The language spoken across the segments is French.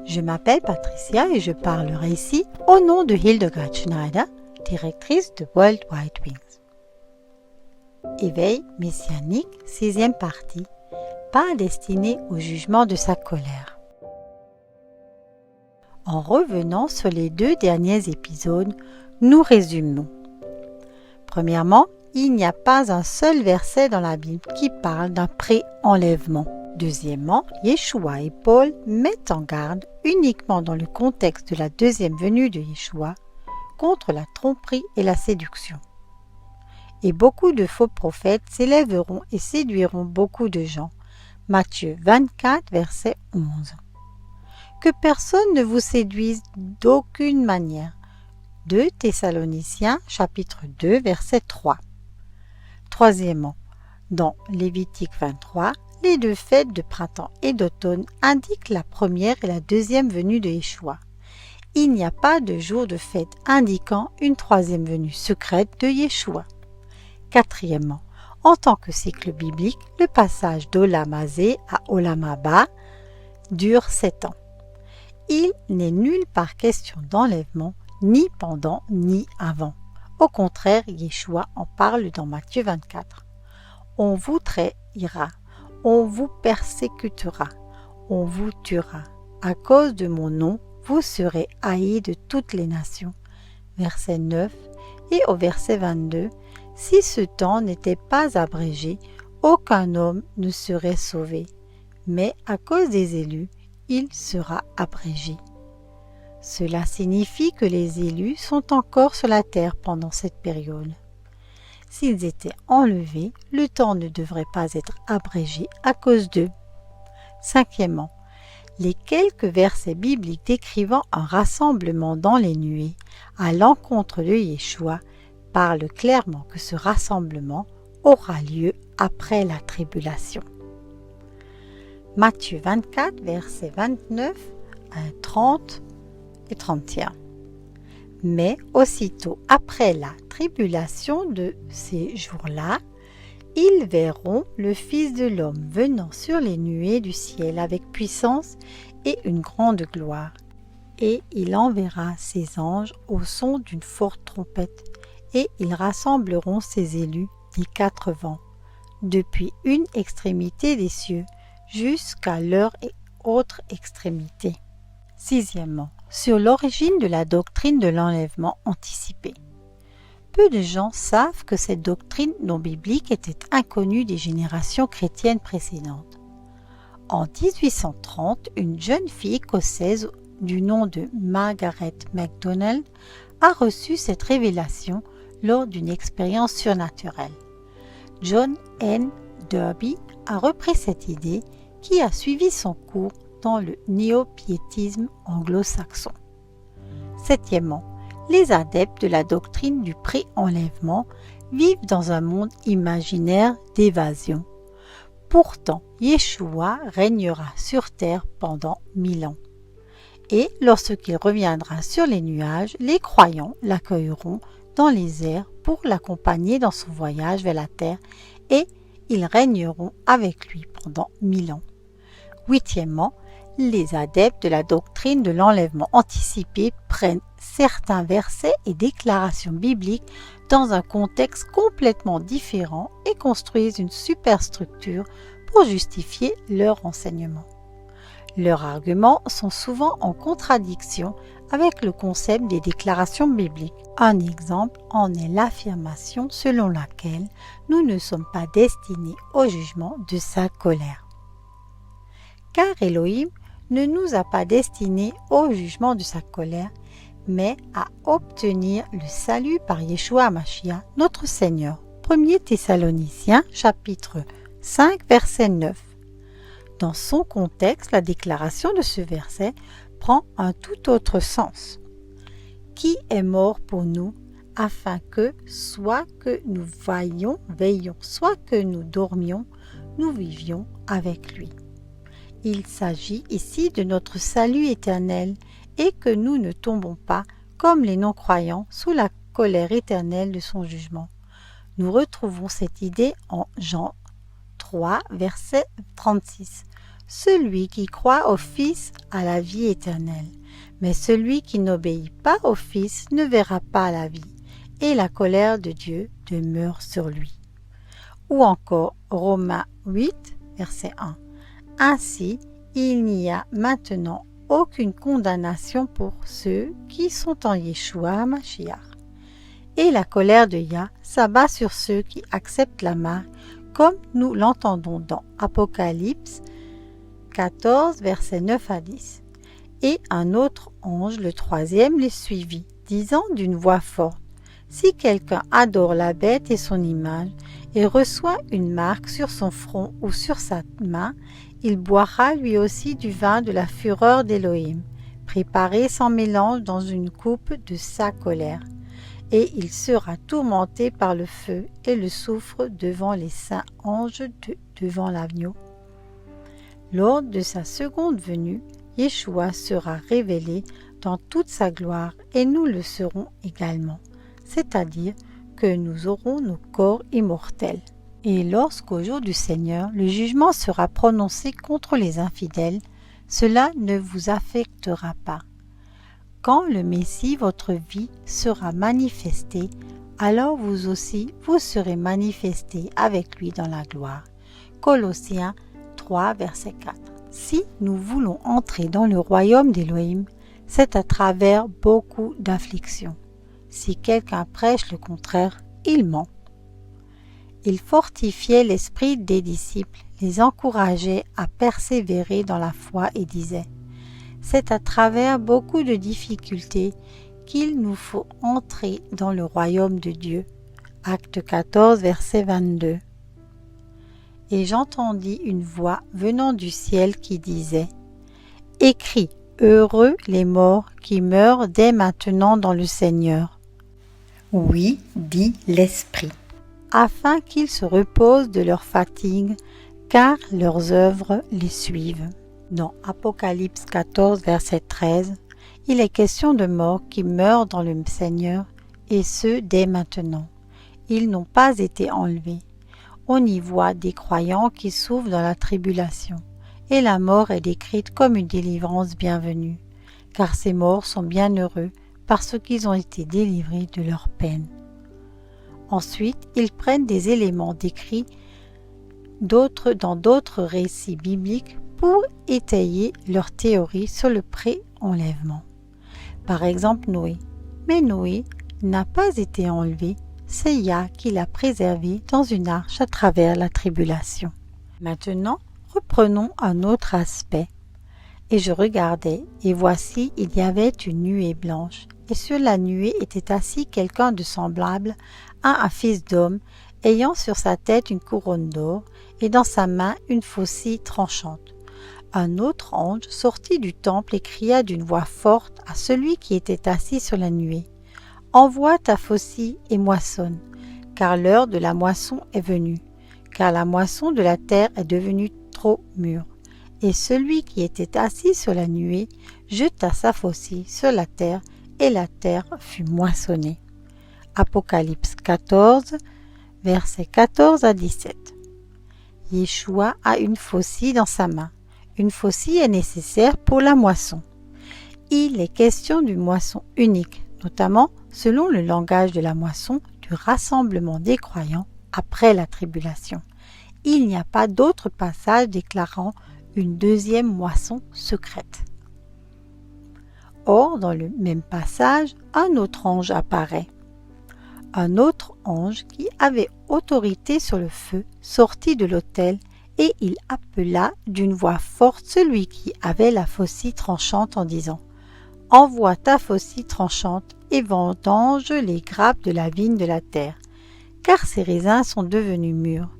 Je m'appelle Patricia et je parlerai ici au nom de Hildegard Schneider, directrice de World Wide Wings. Éveil messianique, 6e partie, pas destiné au jugement de sa colère. En revenant sur les 2 derniers épisodes, nous résumons. Premièrement, il n'y a pas un seul verset dans la Bible qui parle d'un pré-enlèvement. Deuxièmement, Yeshua et Paul mettent en garde, uniquement dans le contexte de la deuxième venue de Yeshua, contre la tromperie et la séduction. Et beaucoup de faux prophètes s'élèveront et séduiront beaucoup de gens. Matthieu 24, verset 11. Que personne ne vous séduise d'aucune manière. 2 Thessaloniciens, chapitre 2, verset 3. Troisièmement, dans Lévitique 23, les 2 fêtes de printemps et d'automne indiquent la première et la deuxième venue de Yeshua. Il n'y a pas de jour de fête indiquant une troisième venue secrète de Yeshua. Quatrièmement, en tant que cycle biblique, le passage d'Olam Hazé à Olam Haba dure 7 ans. Il n'est nulle part question d'enlèvement, ni pendant ni avant. Au contraire, Yeshua en parle dans Matthieu 24. On vous trahira, on vous persécutera, on vous tuera. À cause de mon nom, vous serez haïs de toutes les nations. Verset 9 et au verset 22, si ce temps n'était pas abrégé, aucun homme ne serait sauvé. Mais à cause des élus, il sera abrégé. Cela signifie que les élus sont encore sur la terre pendant cette période. S'ils étaient enlevés, le temps ne devrait pas être abrégé à cause d'eux. Cinquièmement, les quelques versets bibliques décrivant un rassemblement dans les nuées à l'encontre de Yeshua parlent clairement que ce rassemblement aura lieu après la tribulation. Matthieu 24, versets 29 à 30 et 31. Mais aussitôt après la tribulation de ces jours-là, ils verront le Fils de l'homme venant sur les nuées du ciel avec puissance et une grande gloire. Et il enverra ses anges au son d'une forte trompette, et ils rassembleront ses élus des 4 vents, depuis une extrémité des cieux jusqu'à leur autre extrémité. Sixièmement, sur l'origine de la doctrine de l'enlèvement anticipé. Peu de gens savent que cette doctrine non biblique était inconnue des générations chrétiennes précédentes. En 1830, une jeune fille écossaise du nom de Margaret MacDonald a reçu cette révélation lors d'une expérience surnaturelle. John N. Derby a repris cette idée qui a suivi son cours dans le néopiétisme anglo-saxon. Septièmement, les adeptes de la doctrine du pré-enlèvement vivent dans un monde imaginaire d'évasion. Pourtant, Yeshua régnera sur terre pendant 1000 ans. Et lorsqu'il reviendra sur les nuages, les croyants l'accueilleront dans les airs pour l'accompagner dans son voyage vers la terre et ils régneront avec lui pendant 1000 ans. Huitièmement, les adeptes de la doctrine de l'enlèvement anticipé prennent certains versets et déclarations bibliques dans un contexte complètement différent et construisent une superstructure pour justifier leur enseignement. Leurs arguments sont souvent en contradiction avec le concept des déclarations bibliques. Un exemple en est l'affirmation selon laquelle nous ne sommes pas destinés au jugement de sa colère. Car Elohim ne nous a pas destinés au jugement de sa colère, mais à obtenir le salut par Yeshua HaMashiach, notre Seigneur. 1 Thessaloniciens, chapitre 5, verset 9. Dans son contexte, la déclaration de ce verset prend un tout autre sens. Qui est mort pour nous, afin que, soit que nous veillions, soit que nous dormions, nous vivions avec lui. Il s'agit ici de notre salut éternel et que nous ne tombons pas, comme les non-croyants, sous la colère éternelle de son jugement. Nous retrouvons cette idée en Jean 3, verset 36. celui qui croit au Fils a la vie éternelle, mais celui qui n'obéit pas au Fils ne verra pas la vie, et la colère de Dieu demeure sur lui. » Ou encore Romains 8, verset 1. « Ainsi, il n'y a maintenant aucune condamnation pour ceux qui sont en Yeshua HaMashiach. Et la colère de Yah s'abat sur ceux qui acceptent la marque, comme nous l'entendons dans Apocalypse 14, versets 9 à 10. Et un autre ange, le troisième, les suivit, disant d'une voix forte, « Si quelqu'un adore la bête et son image, et reçoit une marque sur son front ou sur sa main, il boira lui aussi du vin de la fureur d'Élohim, préparé sans mélange dans une coupe de sa colère. Et il sera tourmenté par le feu et le soufre devant les saints anges devant l'agneau. » Lors de sa seconde venue, Yeshua sera révélé dans toute sa gloire et nous le serons également, c'est-à-dire que nous aurons nos corps immortels. Et lorsqu'au jour du Seigneur, le jugement sera prononcé contre les infidèles, cela ne vous affectera pas. Quand le Messie, votre vie, sera manifesté, alors vous aussi, vous serez manifestés avec lui dans la gloire. Colossiens 3, verset 4. Si nous voulons entrer dans le royaume d'Élohim, c'est à travers beaucoup d'afflictions. Si quelqu'un prêche le contraire, il ment. Il fortifiait l'esprit des disciples, les encourageait à persévérer dans la foi et disait « C'est à travers beaucoup de difficultés qu'il nous faut entrer dans le royaume de Dieu. » Acte 14, verset 22. Et j'entendis une voix venant du ciel qui disait « Écris, heureux les morts qui meurent dès maintenant dans le Seigneur. » Oui, dit l'Esprit, afin qu'ils se reposent de leur fatigue, car leurs œuvres les suivent. Dans Apocalypse 14, verset 13, il est question de morts qui meurent dans le Seigneur, et ce dès maintenant. Ils n'ont pas été enlevés. On y voit des croyants qui souffrent dans la tribulation, et la mort est décrite comme une délivrance bienvenue, car ces morts sont bienheureux parce qu'ils ont été délivrés de leur peine. Ensuite, ils prennent des éléments décrits dans d'autres récits bibliques pour étayer leur théorie sur le pré-enlèvement. Par exemple, Noé. Mais Noé n'a pas été enlevé, c'est Yah qui l'a préservé dans une arche à travers la tribulation. Maintenant, reprenons un autre aspect. Et je regardais, et voici, il y avait une nuée blanche, et sur la nuée était assis quelqu'un de semblable à un fils d'homme, ayant sur sa tête une couronne d'or, et dans sa main une faucille tranchante. Un autre ange sortit du temple et cria d'une voix forte à celui qui était assis sur la nuée, « Envoie ta faucille et moissonne, car l'heure de la moisson est venue, car la moisson de la terre est devenue trop mûre. » Et celui qui était assis sur la nuée jeta sa faucille sur la terre, et la terre fut moissonnée. Apocalypse 14, versets 14 à 17. Yeshua a une faucille dans sa main. Une faucille est nécessaire pour la moisson. Il est question d'une moisson unique, notamment selon le langage de la moisson du rassemblement des croyants après la tribulation. Il n'y a pas d'autre passage déclarant une deuxième moisson secrète. Or, dans le même passage, un autre ange apparaît. Un autre ange qui avait autorité sur le feu sortit de l'autel et il appela d'une voix forte celui qui avait la faucille tranchante en disant « Envoie ta faucille tranchante et vendange les grappes de la vigne de la terre, car ses raisins sont devenus mûrs. »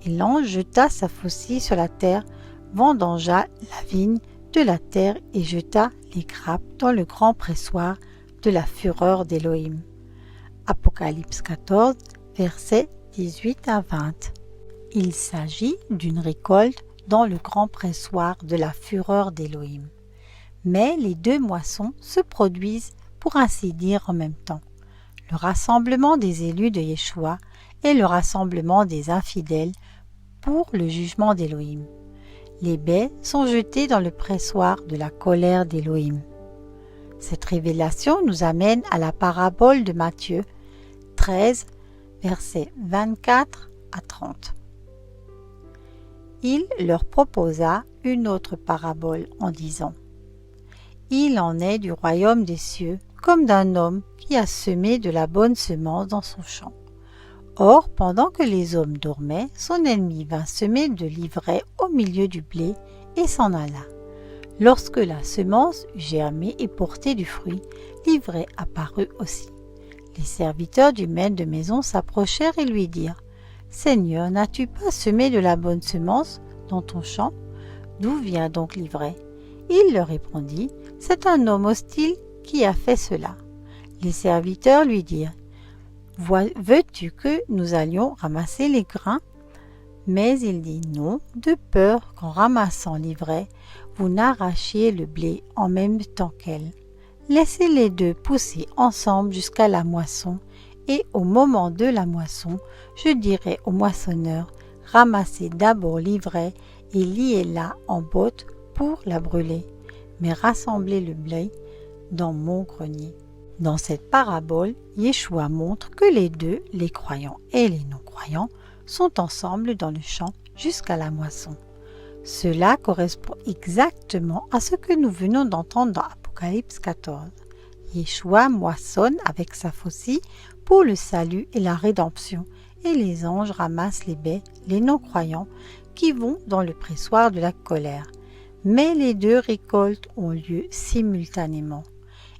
Et l'ange jeta sa faucille sur la terre, vendangea la vigne de la terre et jeta les grappes dans le grand pressoir de la fureur d'Élohim. Apocalypse 14, versets 18 à 20. Il s'agit d'une récolte dans le grand pressoir de la fureur d'Élohim. Mais les deux moissons se produisent pour ainsi dire en même temps. Le rassemblement des élus de Yeshua et le rassemblement des infidèles pour le jugement d'Élohim. les baies sont jetées dans le pressoir de la colère d'Élohim. Cette révélation nous amène à la parabole de Matthieu 13, versets 24 à 30. Il leur proposa une autre parabole en disant : Il en est du royaume des cieux comme d'un homme qui a semé de la bonne semence dans son champ. Or, pendant que les hommes dormaient, son ennemi vint semer de l'ivraie au milieu du blé et s'en alla. Lorsque la semence eut germé et porté du fruit, l'ivraie apparut aussi. Les serviteurs du maître de maison s'approchèrent et lui dirent : Seigneur, n'as-tu pas semé de la bonne semence dans ton champ ? D'où vient donc l'ivraie ? Il leur répondit : C'est un homme hostile qui a fait cela. Les serviteurs lui dirent : Veux-tu que nous allions ramasser les grains ? Mais il dit non, de peur qu'en ramassant l'ivraie, vous n'arrachiez le blé en même temps qu'elle. Laissez les deux pousser ensemble jusqu'à la moisson, et au moment de la moisson, je dirai au moissonneur : ramassez d'abord l'ivraie et liez-la en bottes pour la brûler, mais rassemblez le blé dans mon grenier. Dans cette parabole, Yeshua montre que les deux, les croyants et les non-croyants, sont ensemble dans le champ jusqu'à la moisson. Cela correspond exactement à ce que nous venons d'entendre dans Apocalypse 14. Yeshua moissonne avec sa faucille pour le salut et la rédemption, et les anges ramassent les baies, les non-croyants, qui vont dans le pressoir de la colère. Mais les deux récoltes ont lieu simultanément.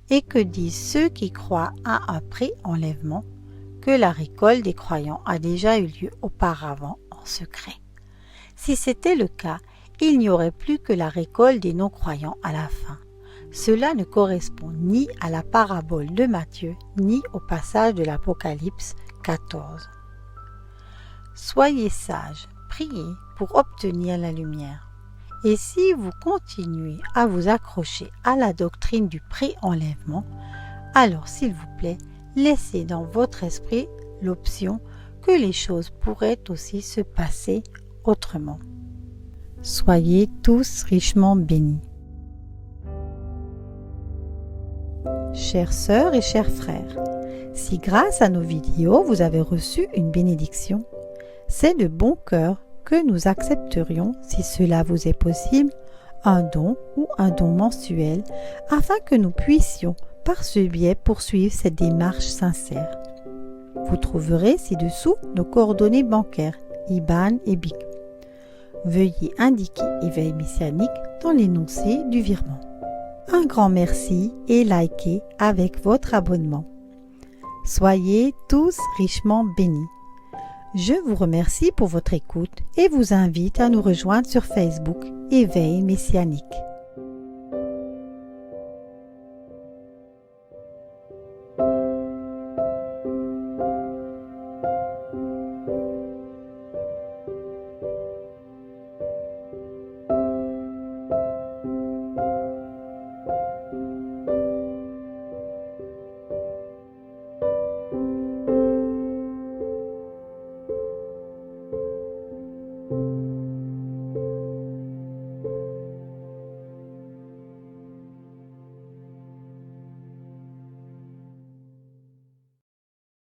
Et que disent ceux qui croient à un pré-enlèvement ? Que la récolte des croyants a déjà eu lieu auparavant en secret. Si c'était le cas, il n'y aurait plus que la récolte des non-croyants à la fin. Cela ne correspond ni à la parabole de Matthieu, ni au passage de l'Apocalypse 14. Soyez sages, priez pour obtenir la lumière. Et si vous continuez à vous accrocher à la doctrine du pré-enlèvement, alors s'il vous plaît, laissez dans votre esprit l'option que les choses pourraient aussi se passer autrement. Soyez tous richement bénis. Chères sœurs et chers frères, si grâce à nos vidéos vous avez reçu une bénédiction, c'est de bon cœur que nous accepterions, si cela vous est possible, un don ou un don mensuel afin que nous puissions par ce biais poursuivre cette démarche sincère. Vous trouverez ci-dessous nos coordonnées bancaires, IBAN et BIC. Veuillez indiquer Éveil Messianique dans l'énoncé du virement. Un grand merci et likez avec votre abonnement. Soyez tous richement bénis. Je vous remercie pour votre écoute et vous invite à nous rejoindre sur Facebook Éveil Messianique.